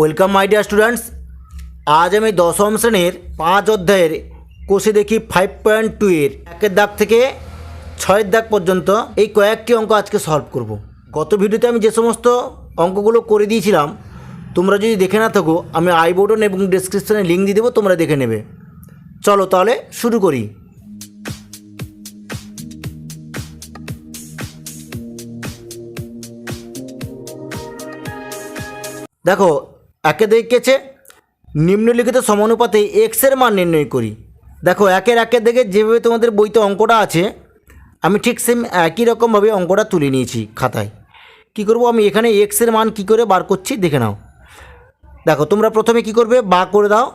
Welcome my dear students. আজ আমি দশম শ্রেণীর 5 অধ্যায়ের কোষে দেখি 5.2 এর 1 দাগ থেকে 6 দাগ পর্যন্ত এই কয়েকটি অঙ্ক আজকে সলভ করব। গত ভিডিওতে আমি যে সমস্ত অঙ্কগুলো করে দিয়েছিলাম তোমরা যদি দেখে না থাকো আমি আই বাটন এবং ডেসক্রিপশনে লিঙ্ক দিয়ে দেবো, তোমরা দেখে নেবে। চলো তাহলে শুরু করি। দেখো একে দেখেছে নিম্নলিখিত সমানুপাতে এক্সের মান নির্ণয় করি। দেখো একের দেখে যেভাবে তোমাদের বইতে অঙ্কটা আছে আমি ঠিক সেম একই রকমভাবে অঙ্কটা তুলে নিয়েছি খাতায়। কি করব, আমি এখানে এক্সের মান কি করে বার করছি দেখে নাও। দেখো তোমরা প্রথমে কি করবে, বা করে দাও,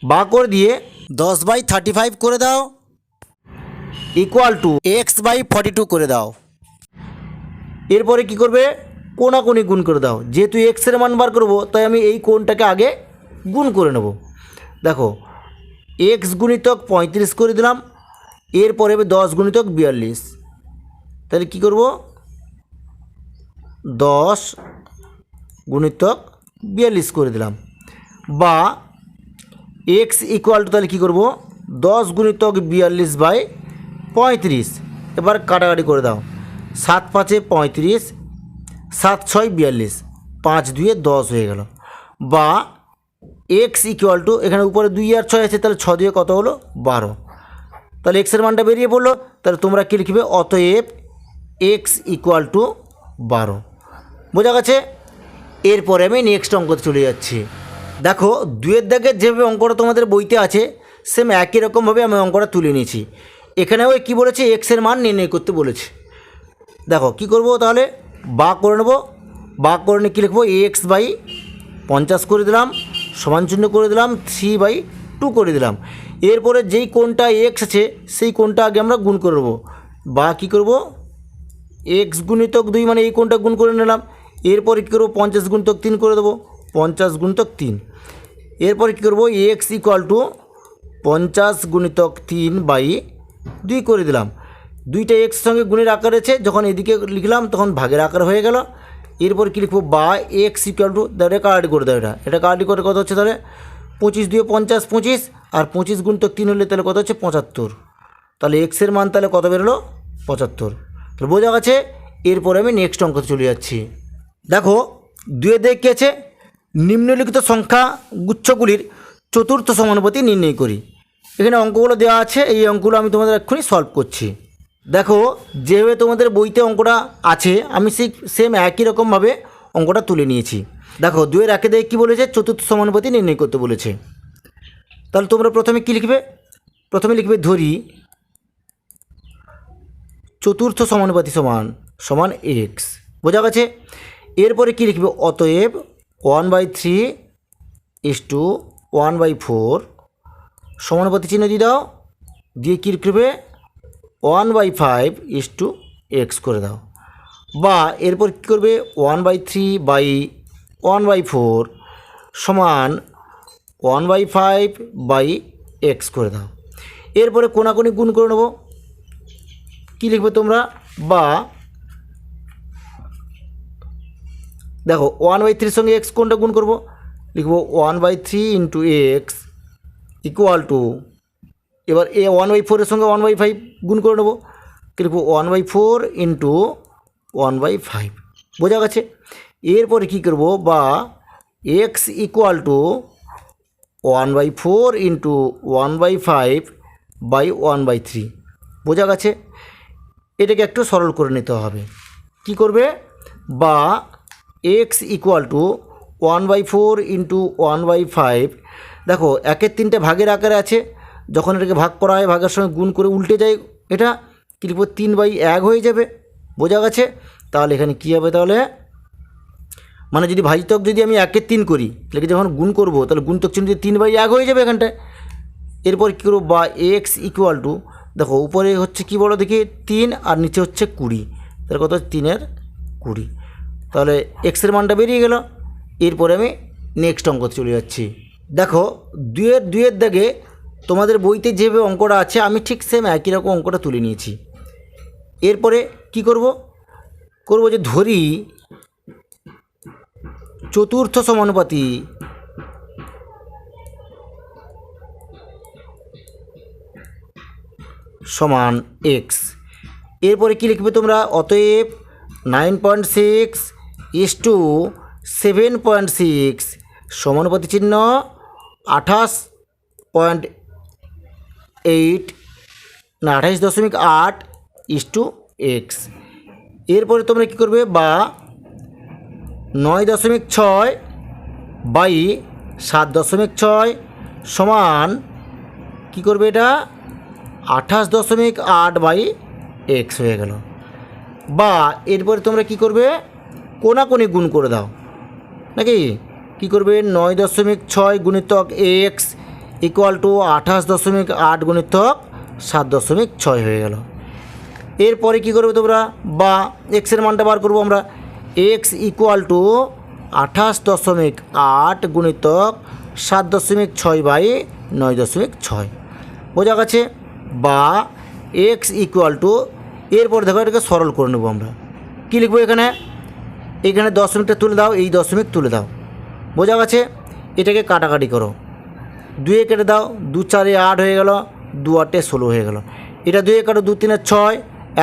বা করে দিয়ে 10/35 করে দাও ইকুয়াল টু x/42 করে দাও। এরপরে কি করবে, কোনাকুনি গুণ করে দাও। যেহেতু এক্সের মান বার করবো তাই আমি এই কোণটাকে আগে গুণ করে নেব। দেখো এক্স গুণিতক 35 করে দিলাম, এরপরে 10 গুণিতক 42। তাহলে কি করব, 10 গুণিতক 42 করে দিলাম। বা এক্স ইকুয়াল টু তাহলে কী করব, 10 গুণিতক 42/35। এবার কাটাকাটি করে দাও, 7 5 35, 7 6 42, 5 2 10 হয়ে গেল। বা এক্স ইকুয়াল টু, এখানে উপরে 2 আর 6 আছে, তাহলে 6 2 কত হলো 12। তাহলে এক্সের মানটা বেরিয়ে পড়লো। তাহলে তোমরা কী লিখবে, অতএব এক্স ইকুয়াল টু 12। বোঝা গেছে? এরপরে আমি নেক্সট অঙ্কতে চলে যাচ্ছি। দেখো 2 দাগের যেভাবে অঙ্কটা তোমাদের বইতে আছে সেম একই রকমভাবে আমি অঙ্কটা তুলে নিয়েছি। এখানেও কী বলেছে, এক্সের মান নির্ণয় করতে বলেছে। দেখো কি করব, তাহলে বা করে নেব। বা করে নিয়ে কী লিখবো, x/50 করে দিলাম, সমান চিহ্ন করে দিলাম, 3/2 করে দিলাম। এরপরে যেই কোণটা এক্স আছে সেই কোণটা আগে আমরা গুণ করে নেবো। বা কী করব, এক্স গুণিতক 2 মানে এই কোণটা গুণ করে নিলাম। এরপরে কী করবো, 50 গুণিতক 3 করে দেবো, 50 গুণিতক 3। এরপরে কী করবো, এক্স ইকুয়াল টু 50 গুণিতক 3/2 করে দিলাম। 2টা এক্স সঙ্গে গুণের আকার আছে, যখন এদিকে লিখলাম তখন ভাগের আকার হয়ে গেল। এরপর কী লিখবো, বা এক্স ইকুয়াল টু, এটা কাটাকাটি করে দাও, এটা কাটাকাটি করে কত হচ্ছে, তাহলে 25 2 50, 25 আর 25 গুণিতক 3 হলে তাহলে কত হচ্ছে 75। তাহলে এক্সের মান তাহলে কত বেরোলো, 75। তাহলে বোঝা গেছে। এরপরে আমি নেক্সট অঙ্কতে চলে যাচ্ছি। দেখো 2 দেখেছে নিম্নলিখিত সংখ্যা গুচ্ছগুলির চতুর্থ সমানুপাতি নির্ণয় করি। এখানে অঙ্কগুলো দেওয়া আছে, এই অঙ্কগুলো আমি তোমাদের এক্ষুনি সলভ করছি। দেখো যেভাবে তোমাদের বইতে অঙ্কটা আছে আমি সেই সেম একই রকমভাবে অঙ্কটা তুলে নিয়েছি। দেখো 2 দেখে কী বলেছে, চতুর্থ সমানুপাতি নির্ণয় করতে বলেছে। তাহলে তোমরা প্রথমে কী লিখবে, প্রথমে লিখবে ধরি চতুর্থ সমানুপাতি সমান এক্স। বোঝা গেছে? এরপরে কী লিখবে, অতএব 1/3:1/4 সমানুপাতি চিহ্ন দিয়ে দাও, দিয়ে কী লিখবে 1/5:x করে দাও। বা এরপর কী করবে, 1/3/1/4 সমান 1/5/x করে দাও। এরপরে কোনাকুনি গুণ করে নেব। কী লিখবে তোমরা, বা দেখো 1/3 সঙ্গে এক্স কোনটা গুণ করব, লিখব 1/3 × x ইকুয়াল টু, এবার 1/4 এর সঙ্গে 1/5 গুণ করে নেব, কী লিখব 1/4 × 1/5। বোঝা গেছে? এরপরে কী করব, বা এক্স ইকুয়াল টু 1/4 × 1/5/1/3। বোঝা গেছে? এটাকে একটু সরল করে নিতে হবে। কি করবে, বা এক্স ইকুয়াল টু 1/4 × 1/5। দেখো 1/3 ভাগের আকারে আছে, যখন এটাকে ভাগ করা হয় ভাগের সঙ্গে গুণ করে উল্টে যায়, এটা কী লিখব 3/1 হয়ে যাবে। বোঝা গেছে? তাহলে এখানে কী হবে, তাহলে মানে যদি ভাজিতক যদি আমি 1/3 করি তাহলে যখন গুণ করব তাহলে গুণতক চিহ্ন দিয়ে 3/1 হয়ে যাবে এখানটায়। এরপর কী করবো, বা এক্স ইকুয়াল টু, দেখো উপরে হচ্ছে কি বলো দেখি 3 আর নিচে হচ্ছে 20, তাহলে কত হচ্ছে 3/20। তাহলে এক্সের মানটা বেরিয়ে গেল। এরপরে আমি নেক্সট অঙ্কতে চলে যাচ্ছি। দেখো 2 দাগে তোমাদের বইতে যেভাবে অঙ্কটা আছে আমি ঠিক সেম একই রকম অঙ্কটা তুলে নিয়েছি। এরপরে কি করব, যে ধরি চতুর্থ সমানুপাতি সমান এক্স। এরপরে কী লিখবে তোমরা? অতএব 9.6:7.6 সমানুপাতি চিহ্ন 28.8 না 28.8:x। এরপরে তোমরা কী করবে? বা 9.6/7.6 সমান কী করবে? এটা 28.8/x হয়ে গেল। বা এরপরে তোমরা কি করবে? কোনাকুনি গুণ করে দাও নাকি? কি করবে? 9.6 গুণিতক এক্স ইকুয়াল টু 28.8 গুণিতক 7.6 হয়ে গেল। এরপরে কি করবে তোমরা? বা এক্সের মানটা বার করবো আমরা। এক্স ইকুয়াল টু 28.8 গুণিতক 7.6/9.6 বোঝা গেছে? বা এক্স ইকুয়াল টু, এরপর দেখো এটাকে সরল করে নেবো আমরা। কী লিখবো এখানে? এখানে দশমিকটা তুলে দাও, এই দশমিক তুলে দাও, বোঝা গেছে? এটাকে কাটাকাটি করো, 2 কেটে দাও, 2 4 8 হয়ে গেল, 2 8 16 হয়ে গেল। এটা 2 কাটো, 2 3 6,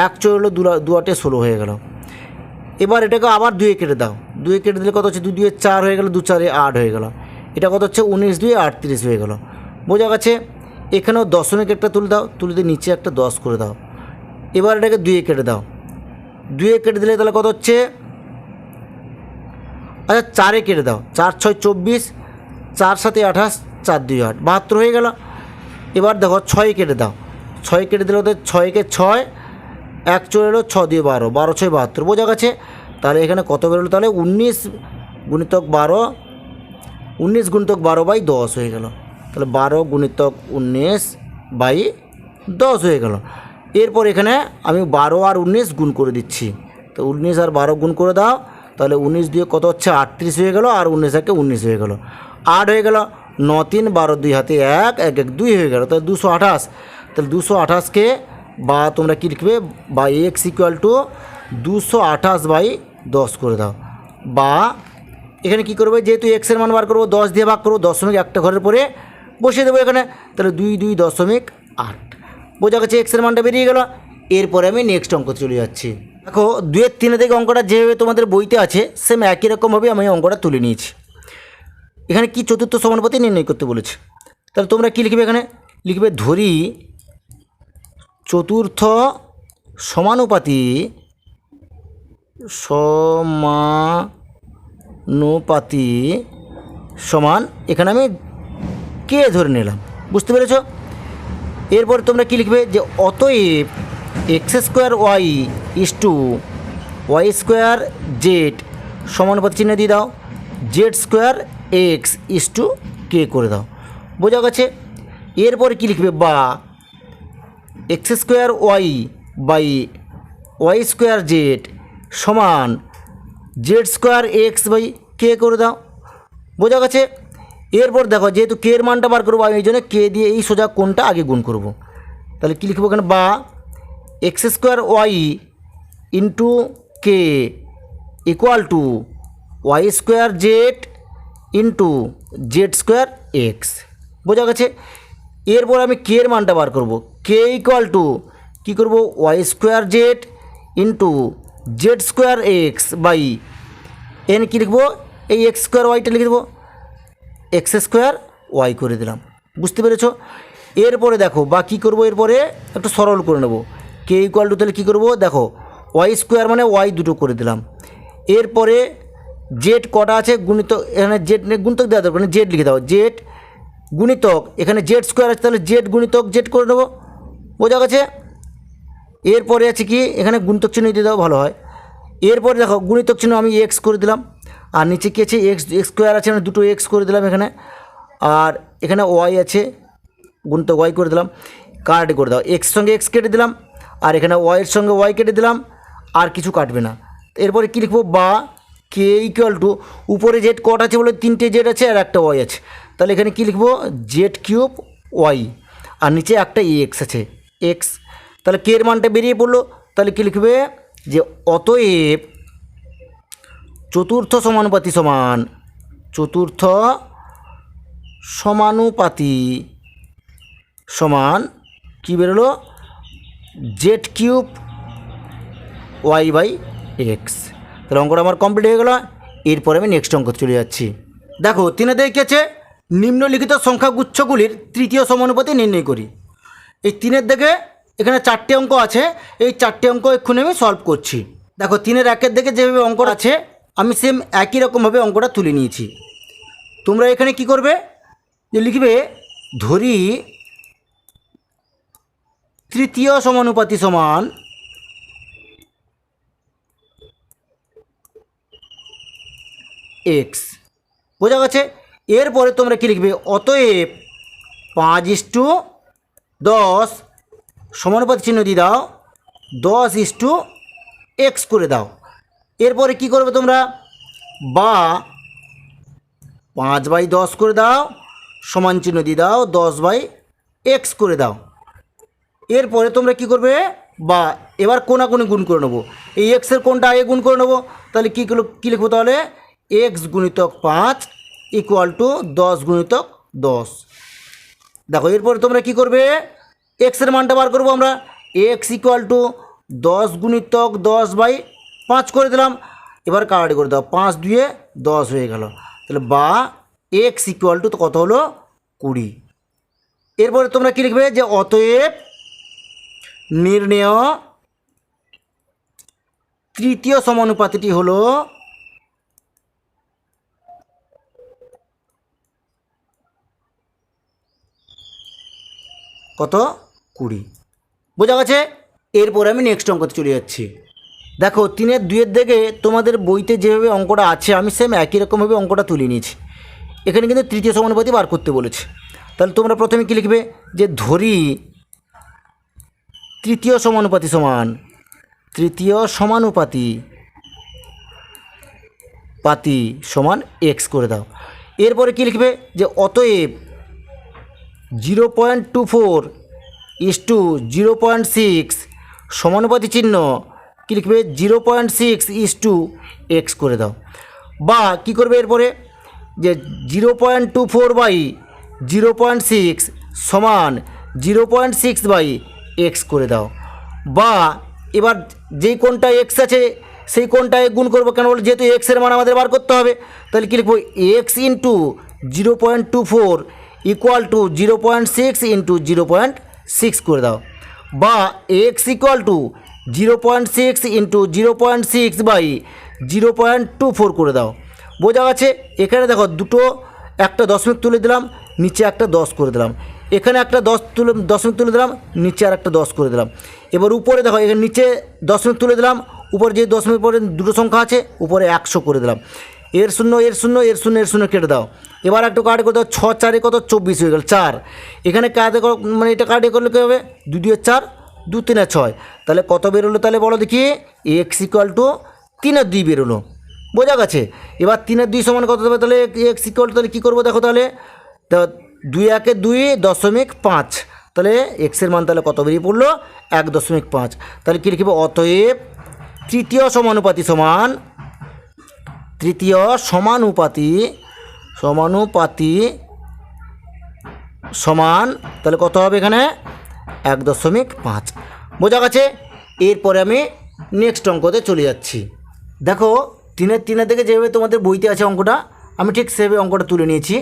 1 চলে 2 8 16 হয়ে গেল। এবার এটাকে আবার 2 কেটে দাও, 2 কেটে দিলে কত হচ্ছে? 2 2 4 হয়ে গেল, 2 4 8 হয়ে গেল। এটা কত হচ্ছে? 19 2 38 হয়ে গেল, বোঝা গেছে? এখানেও দশমিক একটা তুলে দাও, তুলে দিয়ে নিচে একটা 10 করে দাও। এবার এটাকে 2 কেটে দাও, 2 কেটে দিলে তাহলে কত হচ্ছে? আচ্ছা 4 কেটে দাও, 4 6 24, 4 7 28, 4 2 8 72 হয়ে গেল। এবার দেখো 6 কেটে দাও, 6 কেটে দিলে ওদের 6 কে 6, 1 চলে এলো, 6 2 12, 12 6 72, বোঝা গেছে? তাহলে এখানে কত বেরোলো? তাহলে 19 গুণিতক 12, 19 গুণিতক 12/10 হয়ে গেল। তাহলে 12 গুণিতক 19/10 হয়ে গেল। এরপর এখানে আমি 12 আর 19 গুণ করে দিচ্ছি, তো 19 আর 12 গুণ করে দাও, তাহলে 19 দিয়ে কত হচ্ছে? 38 হয়ে গেল, আর 19 একে 19 হয়ে গেল, 8 হয়ে গেল। 9 3 12, 2 হাতে 1 1 1 2 হয়ে গেল, তাহলে 228। তাহলে 228কে বা তোমরা কী লিখবে? বা এক্স ইকুয়াল টু 228/10 করে দাও। বা এখানে কি করবে? যেহেতু এক্সের মান বার করবো, 10 দিয়ে ভাগ করবো, দশমিক একটা ঘরের পরে বসিয়ে দেবো এখানে, তাহলে 2 2 দশমিক 8 বোঝা গেছে? এক্সের মানটা বেরিয়ে গেল। এরপরে আমি নেক্সট অঙ্ক চলে যাচ্ছি। দেখো 2 এর 3 থেকে অঙ্কটা যেভাবে তোমাদের বইতে আছে সেম একই রকমভাবে আমি অঙ্কটা তুলে নিয়েছি। এখানে কি চতুর্থ সমানুপাতি নির্ণয় করতে বলেছে, তাহলে তোমরা কি লিখবে? এখানে লিখবে ধরি চতুর্থ সমানুপাতি সমান, এখানে আমি কে ধরে নিলাম, বুঝতে পেরেছ? এরপর তোমরা কি লিখবে? যে অতএব x² y = y² z সমানুপাতি চিহ্ন দিয়ে দাও, z² x k করে দাও, বোঝা গেছে? এরপরে কি লিখবে? বা x² y y² z সমান z² x/k করে দাও, বোঝা গেছে? এরপর দেখো যেহেতু কে এর মানটা বার করবো, আমি এই জন্য কে দিয়ে এই সোজা কোনটা আগে গুণ করব। তাহলে কী লিখবো এখানে? বা x² y * k equal to y² z z² x, বোঝা গেছে? এরপর আমি কে এর মানটা বার করব, কে ইকুয়াল টু কী করবো? y² z z² x by n কী লিখবো? এই x² yটা লিখে দেবো, x² y করে দিলাম, বুঝতে পেরেছো? এরপরে দেখো বা কী করবো? এরপরে একটু সরল করে নেব। কে ইকুয়াল টু তাহলে কী করবো? দেখো y² মানে y দুটো করে দিলাম। এরপরে জেড কটা আছে গুণিতক, এখানে জেড গুণিতক দেওয়া দরকার, জেড লিখে দাও, জেড গুণিতক এখানে z² আছে, তাহলে জেড গুণিতক জেড করে নেবো, বোঝা গেছে? এরপরে আছে কি? এখানে গুণিতক চিহ্ন দিয়ে দাও, ভালো হয়। এরপরে দেখো গুণিতক চিহ্ন আমি এক্স করে দিলাম, আর নিচে কী আছে? x² আছে, মানে দুটো এক্স করে দিলাম এখানে, আর এখানে ওয়াই আছে, গুণিতক ওয়াই করে দিলাম, কাট করে দাও, এক্স সঙ্গে এক্স কেটে দিলাম, আর এখানে ওয়াইয়ের সঙ্গে ওয়াই কেটে দিলাম, আর কিছু কাটবে না। এরপরে কী লিখবো? বা কে ইকুয়াল টু, উপরে জেড কট আছে বলে 3টে জেড আছে আর একটা ওয়াই আছে, তাহলে এখানে কী লিখবো? z³ ওয়াই, আর নিচে একটা এক্স আছে, এক্স। তাহলে কে এর মানটা বেরিয়ে পড়লো, তাহলে কী লিখবে? যে অতএব চতুর্থ সমানুপাতি সমান চতুর্থ সমানুপাতি সমান কী বেরোলো z cube y by x. তাহলে অঙ্কটা আমার কমপ্লিট হয়ে গেল। এরপরে আমি নেক্সট অঙ্ক চলে যাচ্ছি। দেখো 3 দেখে আছে নিম্নলিখিত সংখ্যাগুচ্ছগুলির তৃতীয় সমানুপাতি নির্ণয় করি। এই 3 দেখে এখানে 4টে অঙ্ক আছে, এই 4টে অঙ্ক এক্ষুনি আমি সলভ করছি। দেখো 3 1 দেখে যেভাবে অঙ্ক আছে আমি সেম একই রকমভাবে অঙ্কটা তুলে নিয়েছি। তোমরা এখানে কি করবে যে লিখবে ধরি তৃতীয় সমানুপাতি সমান এক্স। বোঝা গেছে? এরপরে তোমরা কি লিখবে অতএব 5:10 সমানুপাতি চিহ্ন দিয়ে দাও 10:x করে দাও। এরপরে কি করবে তোমরা বা 5/10 করে দাও সমান চিহ্ন দিয়ে দাও 10/x করে দাও। এরপরে তোমরা কি করবে বা এবার কোনাকুনি গুণ করে নেবো, এই এক্সের কোনটা আগে গুণ করে নেবো। তাহলে কী লিখবো তাহলে x গুণিতক 5 ইকুয়াল টু 10 গুণিতক 10। দেখো এরপরে তোমরা কি করবে এক্সের মানটা বার করবো আমরা, x ইকুয়াল টু 10 গুণিতক 10/5 করে দিলাম। এবার কাটাকাটি করে দাও 5 2 10 হয়ে গেল। তাহলে বা x ইকুয়াল টু তো কত হলো 20। এরপরে তোমরা কি লিখবে যে অতএব নির্ণেয় তৃতীয় সমানুপাতিটি হলো কত 20। বোঝা গেছে? এরপরে আমি নেক্সট অঙ্কতে চলে যাচ্ছি। দেখো 3 2 দেখে তোমাদের বইতে যেভাবে অঙ্কটা আছে আমি সেম একই রকমভাবে অঙ্কটা তুলে নিয়েছি। এখানে কিন্তু তৃতীয় সমানুপাতি বার করতে বলেছে। তাহলে তোমরা প্রথমে কী লিখবে যে ধরি তৃতীয় সমানুপাতি সমান এক্স করে দাও। এরপরে কী লিখবে যে অতএব 0.24 = 0.6 সমানুপাতি চিহ্ন কী লিখবে 0.6 = x করে দাও। বা কি করবে এরপরে যে 0.24/0.6 সমান 0.6/x করে দাও। বা এবার যেই কোণটা x আছে সেই কোণটায় গুণ করবো, কেন বলো যেহেতু x এর মান আমাদের বার করতে হবে। তাহলে কী লিখবো x × 0.24 ইকুয়াল টু 0.6 × 0.6 করে দাও। বা x ইকুয়াল টু 0.6 × 0.6/0.24 করে দাও। বোঝা গেছে? এখানে দেখো দুটো একটা দশমিক তুলে দিলাম, নিচে একটা 10 করে দিলাম, এখানে একটা দশমিক তুলে দিলাম, নিচে আর একটা 10 করে দিলাম। এবার উপরে দেখো এখানে নিচে দশমিক তুলে দিলাম, উপরে যে দশমিক পরে দুটো সংখ্যা আছে উপরে 100 করে দিলাম। এর শূন্য কেটে দাও। এবার একটু কাটে করে দাও 6 4 কত 24 হয়ে গেল 4। এখানে কাটে মানে এটা কাটে করলে কী হবে 2 2 4 2 3 6। তাহলে কত বেরোলো তাহলে বলো দেখি x ইকুয়াল টু 3 আর 2 বেরোলো। বোঝা গেছে? এবার 3 আর 2 সমান কত দেবে তাহলে x ইকুয়াল তাহলে কী করবো দেখো তাহলে 2 1 2.5। তাহলে এক্সের মান তাহলে কত বেরিয়ে পড়লো 1.5। তাহলে কী লিখবে অতএব তৃতীয় সমানুপাতি সমান তাহলে কত হবে এখানে 1.5। বোঝা গেছে? এরপরে আমি নেক্সট অঙ্কতে চলে যাচ্ছি। দেখো 3 থেকে যেভাবে তোমাদের বইতে আছে অঙ্কটা আমি ঠিক সেভাবে অঙ্কটা তুলে নিয়েছি।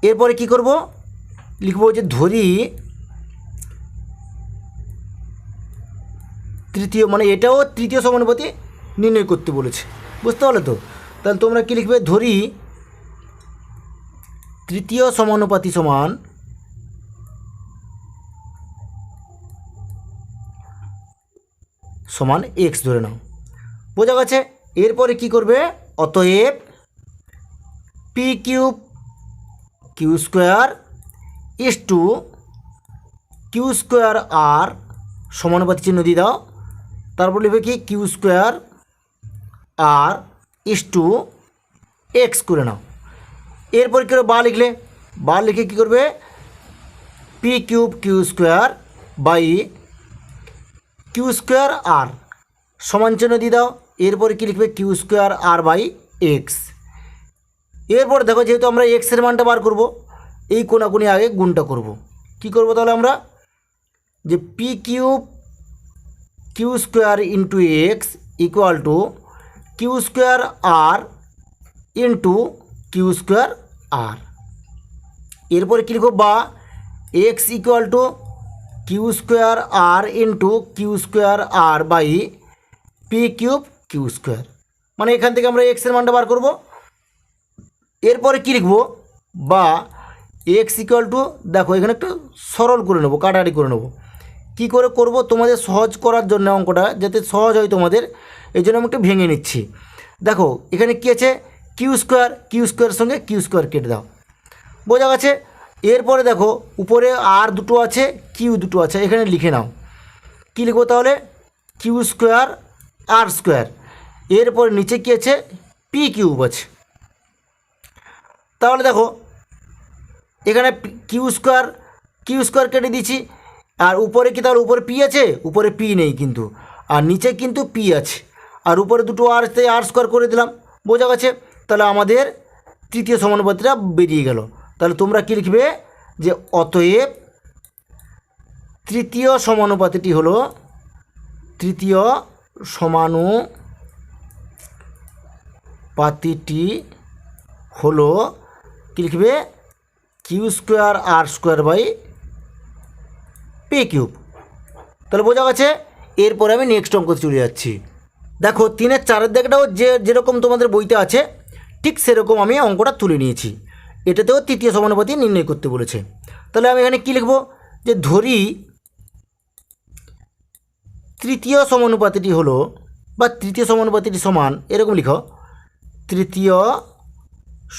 এরপরে কি করব লিখব যে ধরি তৃতীয় মানে এটাও তৃতীয় সমানুপাতি নির্ণয় করতে বলেছে, বুঝতে পারলে তো? তাহলে তোমরা কি লিখবে ধরি তৃতীয় সমানুপাতি সমান এক্স ধরে নাও। বোঝা গেছে? এরপরে কি করবে অতএব p³ q² r সমানুপাতি চিহ্ন দিয়ে দাও। তারপর লিখবে কি q² r x করে নাও। এরপর কি বা লিখে কী করবে p³ q² r সমান চিহ্ন দিয়ে দাও। এরপরে কী লিখবে q square r by x. এরপর দেখো যেহেতু আমরা এক্সের মানটা বার করব, এই কোনাকুনি আগে গুণটা করব। কি করব তাহলে আমরা, যে p cube q square into x equal to q square r into q square r. এরপরে কী লিখব, বা x equal to q square r into q square r by p cube q square. মানে এখান থেকে আমরা এক্সের মানটা বার করব। এরপরে কী লিখব, বা এক্স ইকুয়াল টু, দেখো এখানে একটু সরল করে নেবো, কাটাকাটি করে নেবো। কী করে করব, তোমাদের সহজ করার জন্য অঙ্কটা যাতে সহজ হয় তোমাদের, এই জন্য আমি একটু ভেঙে নিচ্ছি। দেখো এখানে কী আছে, কিউ স্কোয়ার, কিউ স্কোয়ারের সঙ্গে কিউ স্কোয়ার কেটে দাও, বোঝা গেছে। এরপরে দেখো উপরে আর দুটো আছে, কিউ দুটো আছে, এখানে লিখে নাও। কী লিখবো তাহলে, কিউ স্কোয়ার আর স্কোয়ার। এরপরে নিচে কী আছে, পি কিউব আছে। তাহলে দেখো এখানে কিউ স্কোয়ার কেটে দিচ্ছি, আর উপরে কি, তাহলে উপরে পি আছে, উপরে পি নেই কিন্তু, আর নিচে কিন্তু পি আছে, আর উপরে দুটো আর আর স্কোয়ার করে দিলাম, বোঝা গেছে। তাহলে আমাদের তৃতীয় সমানুপাতিটা বেরিয়ে গেল। তাহলে তোমরা কী লিখবে, যে অতএব তৃতীয় সমানুপাতিটি হলো, তৃতীয় সমানুপাতিটি হলো, কী লিখবে, q square r square by p cube. তাহলে বোঝা গেছে। এরপরে আমি নেক্সট অঙ্কতে চলে যাচ্ছি। দেখো 3-এর 4-এর দাগটাও যেরকম তোমাদের বইতে আছে ঠিক সেরকম আমি অঙ্কটা তুলে নিয়েছি। এটাতেও তৃতীয় সমানুপাতি নির্ণয় করতে বলেছে। তাহলে আমি এখানে কী লিখব, যে ধরি তৃতীয় সমানুপাতিটি হলো, বা তৃতীয় সমানুপাতিটি সমান, এরকম লিখো, তৃতীয়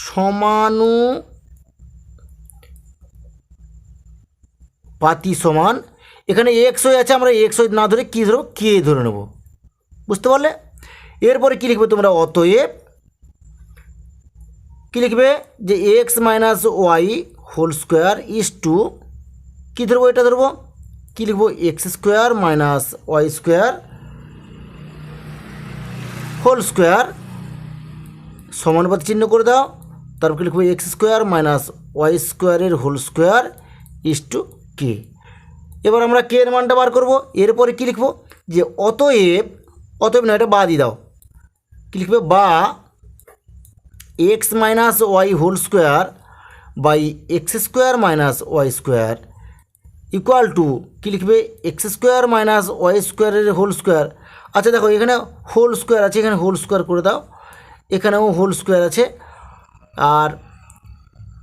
সমানুপাতি সমান, এখানে এক্স হয়ে আছে, আমরা এক্স না ধরে কী ধরো, কে ধরে নেব, বুঝতে পারলে। এরপরে কী লিখবে তোমরা, অতএব কী লিখবে, যে x minus y whole square is to, কী ধরবো, এটা ধরবো, কী লিখবো, x square minus y square whole square, সমানুপাতি চিহ্ন করে দাও, তারপর কী লিখবো, এক্স স্কোয়ার মাইনাস ওয়াই স্কোয়ারের whole square is to k. এবার আমরা কে এর মানটা বার করবো। এরপরে কী লিখবো, যে অতএব না, এটা বা দিয়ে দাও, কী লিখবে, বা x minus y whole square by x square minus y square equal to, কী লিখবে, এক্স স্কোয়ার মাইনাস ওয়াই স্কোয়ারের হোল স্কোয়ার। আচ্ছা দেখো এখানে হোল স্কোয়ার আছে, এখানে হোল স্কোয়ার করে দাও, এখানেও হোল স্কোয়ার আছে, আর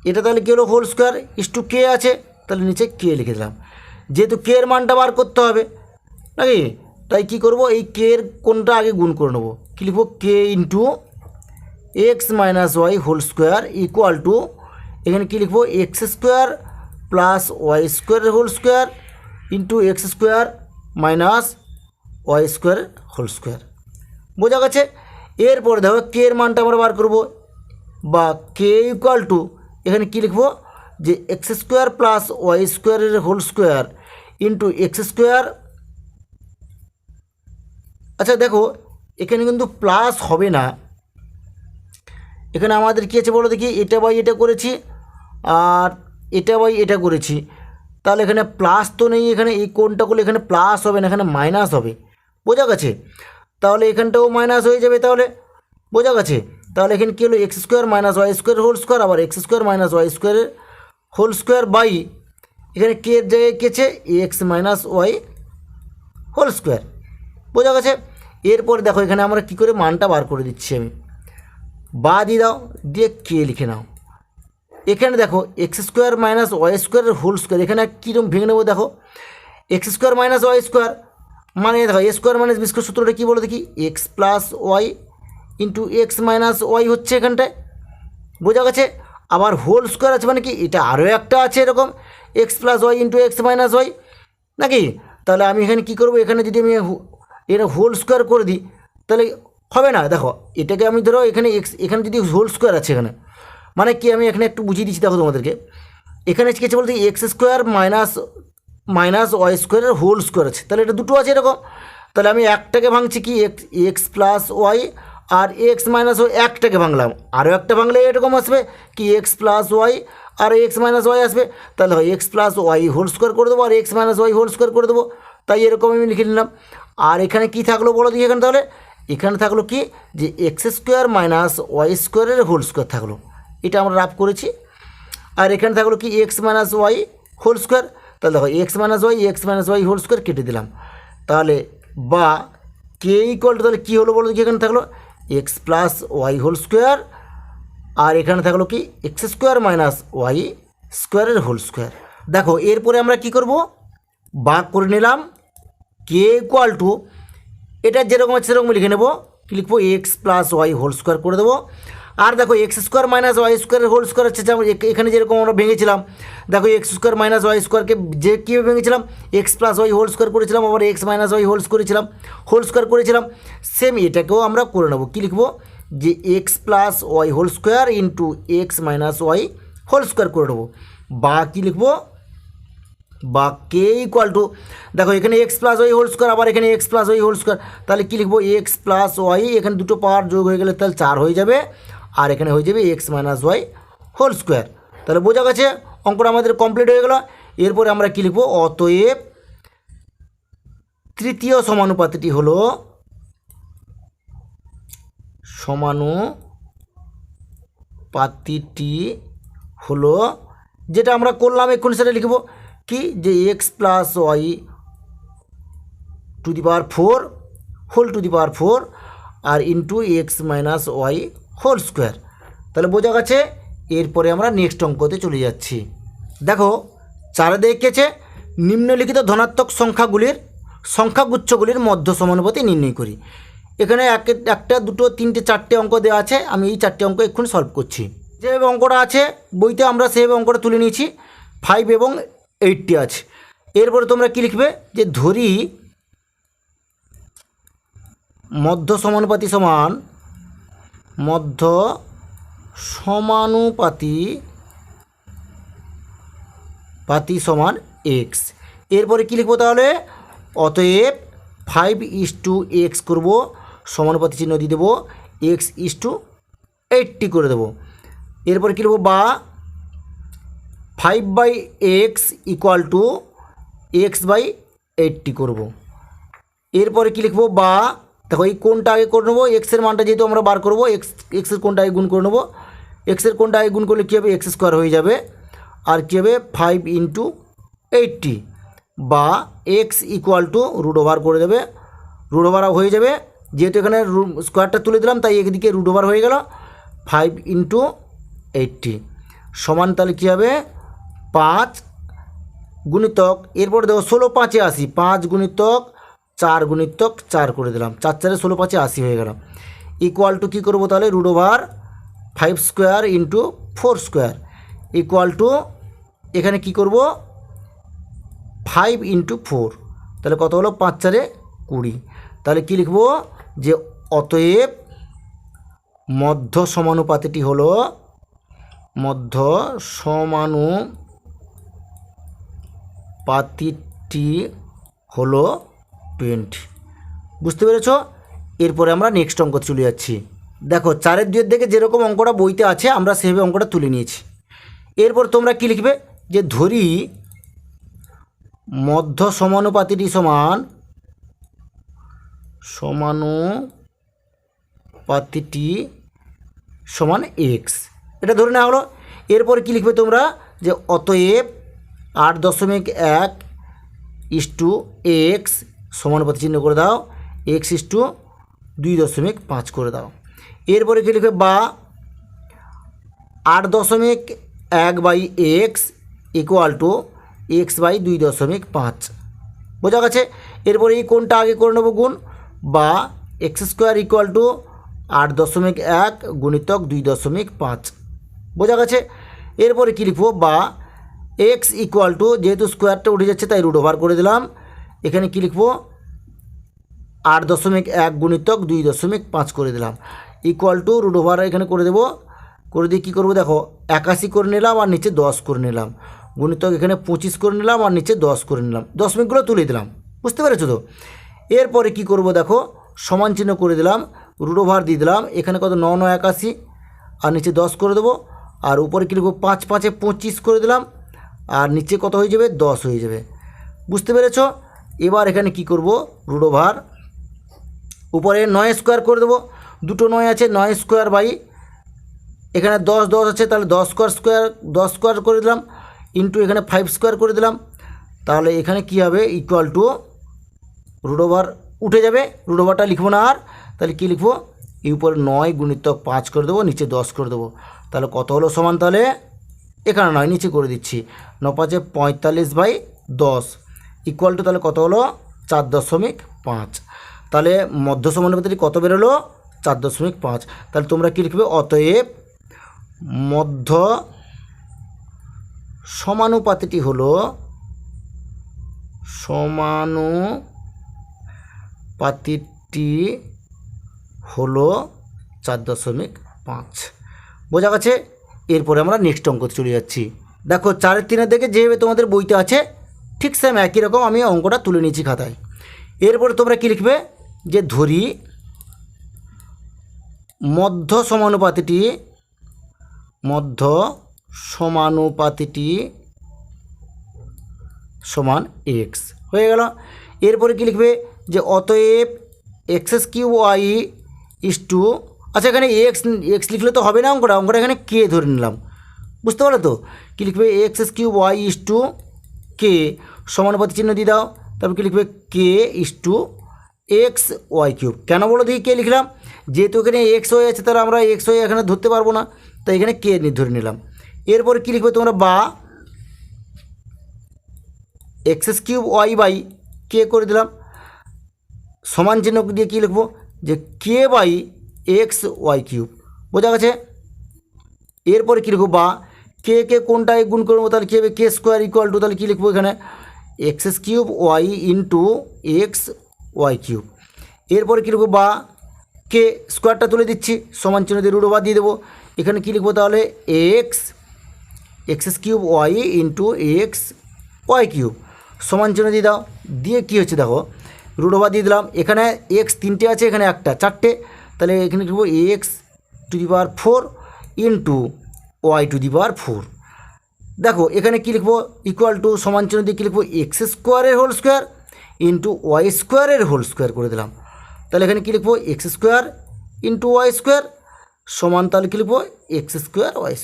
এটা তাহলে কী হলো, হোল স্কোয়ার ইস টু কে আছে, তাহলে নিচে কে লিখে দিলাম। যেহেতু কে এর মানটা বার করতে হবে নাকি, তাই কী করব, এই কে এর কোনটা আগে গুণ করে নেবো। কী লিখবো, k into x minus y whole square equal to, এখানে কী লিখবো, এক্স স্কোয়ার প্লাস ওয়াই স্কোয়ারের whole square into x square minus y square whole square, বোঝা গেছে। এরপরে দেখো কে এর মানটা আমরা বার করব, বা কে ইকুয়াল টু, এখানে কী লিখবো, যে এক্স স্কোয়ার প্লাস ওয়াই স্কোয়ারের whole square into x square. আচ্ছা দেখো এখানে কিন্তু প্লাস হবে না, এখানে আমাদের কী আছে বলো দেখি, এটা বাই এটা করেছি আর এটা বাই এটা করেছি, তাহলে এখানে প্লাস তো নেই, এখানে এই কোণটা করলে এখানে প্লাস হবে না, এখানে মাইনাস হবে, বোঝা গেছে। তাহলে এখানটাও মাইনাস হয়ে যাবে, তাহলে বোঝা গেছে। তাহলে এখানে কী হলো, x square minus y square whole square, আবার এক্স স্কোয়ার মাইনাস ওয়াই স্কোয়ারের হোল স্কোয়ার বাই, এখানে কে এর জায়গায় কেছে x minus y whole square, বোঝা গেছে। এরপর দেখো এখানে আমরা কী করে মানটা বার করে দিচ্ছি, আমি বা দিয়ে দাও, দিয়ে কে লিখে নাও। এখানে দেখো এক্স স্কোয়ার মাইনাস ওয়াই স্কোয়ারের হোল স্কোয়ার, এখানে কীরকম ভেঙে নেবো, দেখো x square minus y square মানে দেখো a square minus b square সূত্রটা কী বলো দেখি, x plus y into x minus y হচ্ছে এখানটায়, বোঝা গেছে। আবার হোল স্কোয়ার আছে মানে কি, এটা আরও একটা আছে এরকম, x plus y into x minus y নাকি। তাহলে আমি এখানে কী করবো, এখানে যদি আমি এটা হোল স্কোয়ার করে দিই তাহলে হবে না। দেখো এটাকে আমি ধরো এখানে এখানে যদি হোল স্কোয়ার আছে এখানে, মানে কি আমি এখানে একটু বুঝিয়ে দিচ্ছি দেখো তোমাদেরকে। এখানে কী আছে বলতে, এক্স স্কোয়ার মাইনাস ওয়াই স্কোয়ারের হোল স্কোয়ার আছে, তাহলে এটা দুটো আছে এরকম, তাহলে আমি একটাকে ভাঙছি কি এক্স প্লাস ওয়াই, আর এক্স মাইনাস ওয়াই একটাকে ভাঙলাম, আরও একটা ভাঙলে এরকম আসবে কি এক্স প্লাস ওয়াই আর এক্স মাইনাস ওয়াই আসবে। তাহলে হয় x plus y whole square করে দেবো আর x minus y whole square করে দেবো। তাই এরকম আমি লিখে নিলাম। আর এখানে কি থাকলো বলো দিই এখানে, তাহলে এখানে থাকলো কি যে এক্স স্কোয়ার মাইনাস ওয়াই স্কোয়ারের হোল স্কোয়ার থাকলো, এটা আমরা রাফ করেছি। আর এখানে থাকলো কি x minus y whole square, তাহলে দেখো x minus y whole square কেটে দিলাম। তাহলে বা কে ইকুয়াল টু তাহলে কী হলো বলো দেখি, এখানে থাকলো x plus y whole square আর এখানে থাকলো কি এক্স স্কোয়ার মাইনাস ওয়াই স্কোয়ারের হোল স্কোয়ার। দেখো এরপরে আমরা কি করব, ভাগ করে নিলাম কে ইকুয়াল টু এটা যেরকম আছে সেরকম লিখে নেবো, কি লিখবো x plus y whole square করে দেবো। আর দেখো এক্স স্কোয়ার মাইনাস ওয়াই স্কোয়ারের হোল স্কোয়ার হচ্ছে যেমন এখানে যেরকম আমরা ভেঙেছিলাম, দেখো এক্স স্কোয়ার মাইনাস ওয়াই স্কোয়ারকে যে কীভাবে ভেঙেছিলাম x plus y whole square করেছিলাম, আবার x minus y whole square করেছিলাম, সেম এটাকেও আমরা করে নেবো। কী লিখবো যে x plus y whole square into x minus y whole square করে নেবো। বা কী লিখবো, বা কে ইকুয়াল টু দেখো এখানে x plus y whole square আবার এখানে x plus y whole square, তাহলে কী লিখবো এক্স প্লাস ওয়াই, এখানে দুটো পাওয়ার যোগ হয়ে গেলে তাহলে 4 হয়ে যাবে, আর এখানে হয়ে যাবে x minus y whole square. তাহলে বোঝা গেছে, অঙ্কটা আমাদের কমপ্লিট হয়ে গেল। এরপরে আমরা কী লিখবো, অতএব তৃতীয় সমানুপাতিটি হলো যেটা আমরা করলাম এক্ষুনি সেটা লিখবো কি যে x plus y to the power 4 whole to the power 4 আর into x minus y whole square. তাহলে বোঝা গেছে। এরপরে আমরা নেক্সট অঙ্কতে চলে যাচ্ছি। দেখো 4 দেখেছে নিম্নলিখিত ধনাত্মক সংখ্যাগুচ্ছগুলির মধ্য সমানুপাতি নির্ণয় করি। এখানে একটা দুটো তিনটে 4টে অঙ্ক দেওয়া আছে, আমি এই 4টে অঙ্ক এক্ষুনি সলভ করছি। যেভাবে অঙ্কটা আছে বইতে আমরা সেভাবে অঙ্কটা তুলে নিয়েছি, 5 এবং 8টি আছে। এরপরে তোমরা কি লিখবে যে ধরি মধ্য সমানুপাতি সমান এক্স। এরপরে কী লিখবো তাহলে, অতএব 5:x করবো, সমানুপাতি চিহ্ন দিয়ে দেবো, x:80 করে দেবো। এরপরে কী লিখবো, বা 5/x ইকুয়াল টু x/80 করবো। এরপরে কী লিখবো, বা দেখো এই কোনটা আগে করে নেবো, এক্সের মানটা যেহেতু আমরা বার করবো, এক্সের কোনটা আগে গুণ করে নেবো, এক্সের কোনটা আগে গুণ করলে কী হবে এক্স স্কোয়ার হয়ে যাবে, আর কী হবে 5 × 80 বা x equal to root over করে দেবে, রুট ওভার হয়ে যাবে, যেহেতু এখানে স্কোয়ারটা তুলে দিলাম তাই একদিকে রুট ওভার হয়ে গেল, 5 × 80 সমান তাহলে কী হবে 5 গুণিতক, এরপর দেখো 16 5-এ 80, 5 গুণিতক 4 গুণিতক 4 করে দিলাম, 4 4-এ 16 5-এ 80 হয়ে গেল, ইকুয়াল টু কী করবো তাহলে root over 5 square into 4 square equal to এখানে কী করবো 5 × 4, তাহলে কত হলো 5 4-এ 20। তাহলে কী লিখবো যে অতএব মধ্য সমানুপাতিটি হলো 20। বুঝতে পেরেছ? এরপরে আমরা নেক্সট অঙ্ক চলে যাচ্ছি। দেখো 4-এর 2-এর দিকে যেরকম অঙ্কটা বইতে আছে আমরা সেভাবে অঙ্কটা তুলে নিয়েছি। এরপর তোমরা কি লিখবে যে ধরি মধ্য সমানুপাতিটি সমান এক্স, এটা ধরে নেওয়া হলো। এরপরে কি লিখবে তোমরা যে অতএব 8.1 x সমানুপাতি চিহ্ন করে দাও, x:2.5 করে দাও। এরপরে কি লিখবে বা 8.1/x ইকুয়াল টু x/2.5। বোঝা গেছে? এরপরে এই কোনটা আগে করে নেবো গুণ, বা x² ইকুয়াল টু 8.1 গুণিতক 2.5। বোঝা গেছে? এরপরে কী লিখবো, বা x ইকুয়াল টু যেহেতু স্কোয়ারটা উঠে যাচ্ছে তাই রুট ওভার করে দিলাম, এখানে কী লিখবো 8.1 গুণিতক 2.5 করে দিলাম, ইকুয়াল টু রুট ওভার এখানে করে দেবো, করে দিয়ে কী করবো দেখো 81 করে নিলাম আর নিচে 10 করে নিলাম, গুণিতক এখানে 25 করে নিলাম আর নিচে 10 করে নিলাম, দশমিকগুলো তুলে দিলাম। বুঝতে পেরেছো তো? এরপরে কি করব দেখো, সমান চিহ্ন করে দিলাম, রুট ওভার দিয়ে দিলাম, এখানে কত 9 9 81 আর নিচে 10 করে দেবো, আর উপরে কী লিখবো 5 5 25 করে দিলাম, আর নিচে কত হয়ে যাবে 10 হয়ে যাবে। বুঝতে পেরেছ? এবার এখানে কি করব, রুট ওভার উপরে 9 স্কোয়ার করে দেবো, দুটো 9 আছে, 9 স্কোয়ার বাই এখানে 10 10 আছে, তাহলে 10 স্কোয়ার করে দিলাম, ইন্টু এখানে 5 স্কোয়ার করে দিলাম। তাহলে এখানে কি হবে, ইকুয়াল টু রুট ওভার উঠে যাবে, রুট ওভারটা লিখবো না আর, তাহলে কী লিখবো, এই উপরে 9 গুণিতক 5 করে দেবো, নিচে 10 করে দেবো। তাহলে কত হলো সমান, তাহলে এখানে 9 নিচে করে দিচ্ছি, 9 5 45/10 ইকুয়াল টু তাহলে কত হলো 4.5। তাহলে মধ্য সমানুপাতিটি কত বেরোলো 4.5। তাহলে তোমরা কী লিখবে, অতএব মধ্য সমানুপাতিটি হলো 4.5। বোঝা গেছে? এরপরে আমরা নেক্সট অঙ্কতে চলে যাচ্ছি। দেখো 4 3 দেখে যেভাবে তোমাদের বইতে আছে ঠিক সেম একই রকম আমি অঙ্কটা তুলে নিয়েছি খাতায়। এরপরে তোমরা কী লিখবে, যে ধরি মধ্য সমানুপাতিটি সমান এক্স হয়ে গেল। এরপরে কী লিখবে, যে অতএব x³ y আচ্ছা এখানে এক্স লিখলে তো হবে না, অঙ্কটা এখানে কে ধরে নিলাম। বুঝতে পারলো তো? কী লিখবে, x³ y কে সমানুপাতি চিহ্ন দিয়ে দাও, তারপর কী লিখবে k/(x/y³। কেন বলো দেখি কে লিখলাম, যেহেতু এখানে এক্স ওয়াই আছে তাহলে আমরা এক্স ওয়াই এখানে ধরতে পারবো না, তাই এখানে কে ধরে নিলাম। এরপরে কী লিখবে তোমরা, বা x³ y/k করে দিলাম, সমান চিহ্ন দিয়ে কী লিখবো, যে k/(x/y³। বোঝা গেছে? এরপরে কী লিখবো, বা কে কোনটায় গুণ করবো, তাহলে কী হবে k² ইকুয়াল টু, তাহলে কী লিখবো এখানে x³ y x/y³। এরপরে কী লিখবো, বা কে স্কোয়ারটা তুলে দিচ্ছি, সমান চিহ্ন দিয়ে রুট ওভার দিয়ে দেবো, এখানে কী লিখবো তাহলে x³ y x/y³ সমান চিহ্ন দিয়ে দাও, দিয়ে কী হচ্ছে দেখো রুট ওভার দিয়ে দিলাম, এখানে x 3টে আছে, এখানে একটা 4টে, তাহলে এখানে লিখবো x⁴ y⁴। দেখো এখানে কী লিখবো, ইকুয়াল টু সমান চিহ্ন দিয়ে কী লিখবো x² y² করে দিলাম। তাহলে এখানে কী লিখবো x² y² সমান, তাহলে কী লিখবো x² y²।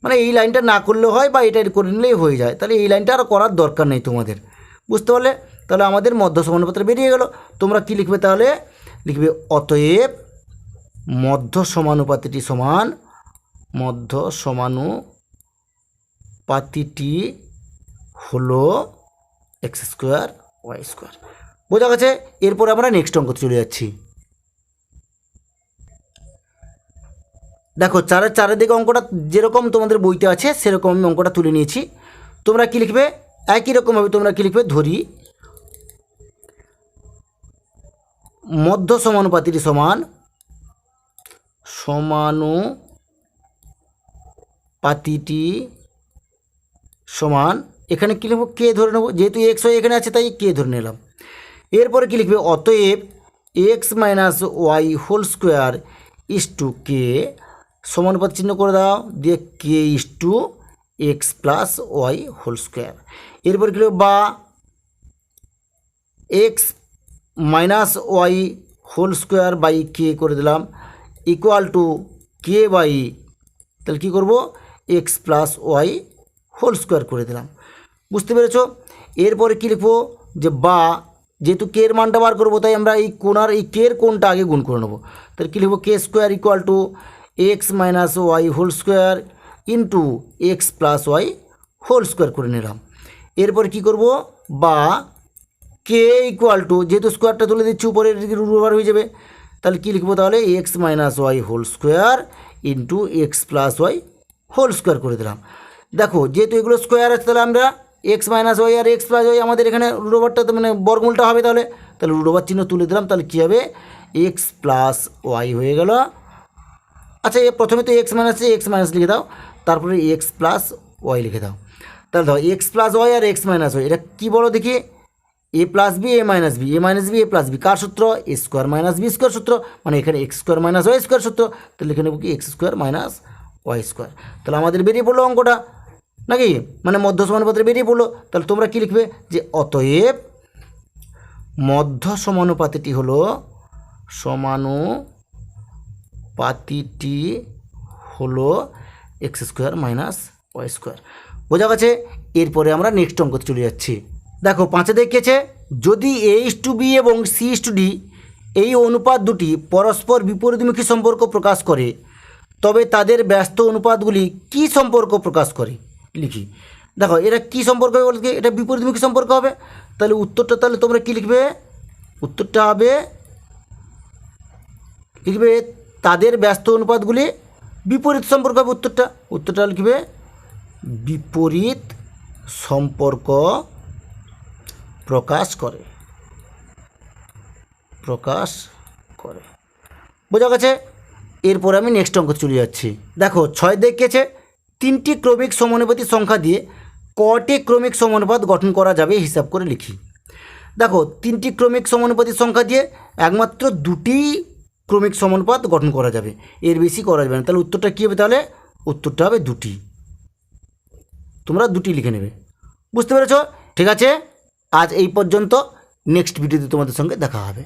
মানে এই লাইনটা না করলেও হয় বা এটা করে নিলেই হয়ে যায়, তাহলে এই লাইনটা আর করার দরকার নেই তোমাদের। বুঝতে পারলে? তাহলে আমাদের মধ্য সমানুপাত্র বেরিয়ে গেল। তোমরা কি লিখবে তাহলে, লিখবে অতএব মধ্য সমানুপাতিটি হলো x² y²। বোঝা গেছে? এরপরে আমরা নেক্সট অঙ্ক চলে যাচ্ছি। দেখো 4 দিকে অঙ্কটা যেরকম তোমাদের বইতে আছে সেরকম আমি অঙ্কটা তুলে নিয়েছি। তোমরা কি লিখবে, একই রকমভাবে তোমরা কি লিখবে, ধরি মধ্য সমানুপাতিটি সমান এখানে কী লিখবো কে ধরে নেবো, যেহেতু এক্স ওয়াই এখানে আছে তাই কে ধরে নিলাম। এরপরে কী লিখবে, অতএব x−y² কে সমানুপাত চিহ্ন করে দাও, দিয়ে k/(x+y²। এরপরে কী লিখবে, বা x−y² করে দিলাম ইকুয়াল টু k/, তাহলে কী করবো x+y² করে দিলাম। বুঝতে পেরেছ? এরপরে কী লিখবো, যে বা যেহেতু কে এর মানটা বার করবো তাই আমরা এই কোণার এই কে এর কোণটা আগে গুণ করে নেবো, তাহলে কী লিখবো k² equal to x−y² into x+y² করে নিলাম। এরপরে কী করবো, বা কে ইকুয়াল টু, যেহেতু স্কোয়ারটা তুলে দিচ্ছি উপরে রুট ওভার হয়ে যাবে, তাহলে কী লিখবো তাহলে x−y² ইন্টু x+y² করে দিলাম। দেখো যেহেতু এগুলো স্কোয়ার আছে তাহলে আমরা x−y আর x+y আমাদের এখানে রুট ওভারটা তো মানে বর্গমূলটা হবে, তাহলে রুট ওভার চিহ্ন তুলে দিলাম, তাহলে কী হবে x+y হয়ে গেল। আচ্ছা প্রথমে তো x মাইনাস লিখে দাও, তারপরে x+y লিখে দাও। তাহলে দাও x+y আর x−y এটা কী বলো দেখি, a plus b a minus b a minus b a plus b কার সূত্র a square minus b square সূত্র, মানে এখানে x square minus y square সূত্র, তাহলে এখানে কি x square minus y square. তাহলে আমাদের বেরিয়ে পড়লো অঙ্কটা নাকি, মানে মধ্য সমানুপাতে বেরিয়ে পড়লো। তাহলে তোমরা কি লিখবে যে অতএব মধ্য সমানুপাতিটি হলো x square minus y square. বোঝা গেছে? এরপরে আমরা নেক্সট অঙ্কতে চলে যাচ্ছি। দেখো 5 দেখিয়েছে যদি A/B এবং C/D এই অনুপাত দুটি পরস্পর বিপরীতমুখী সম্পর্ক প্রকাশ করে তবে তাদের ব্যস্ত অনুপাতগুলি কি সম্পর্ক প্রকাশ করে লিখি। দেখো এটা কি সম্পর্ক হবে বলতে, এটা বিপরীতমুখী সম্পর্ক হবে। তাহলে উত্তরটা তাহলে তোমরা কি লিখবে, উত্তরটা হবে লিখবে তাদের ব্যস্ত অনুপাতগুলি বিপরীত সম্পর্ক হবে। উত্তরটা লিখবে বিপরীত সম্পর্ক প্রকাশ করে। বোঝা গেছে? এরপরে আমি নেক্সট অঙ্ক চলে যাচ্ছি। দেখো 6 দেখিয়েছে 3টি ক্রমিক সমানুপাতিক সংখ্যা দিয়ে কটি ক্রমিক সমানুপাত গঠন করা যাবে হিসাব করে লিখি। দেখো 3টি ক্রমিক সমানুপাতিক সংখ্যা দিয়ে একমাত্র 2টি ক্রমিক সমানুপাত গঠন করা যাবে, এর বেশি করা যাবে না। তাহলে উত্তরটা কী হবে, তাহলে উত্তরটা হবে 2টি। তোমরা 2টি লিখে নেবে। বুঝতে পেরেছ? ঠিক আছে, আজ এই পর্যন্ত। নেক্সট ভিডিওতে তোমাদের সঙ্গে দেখা হবে।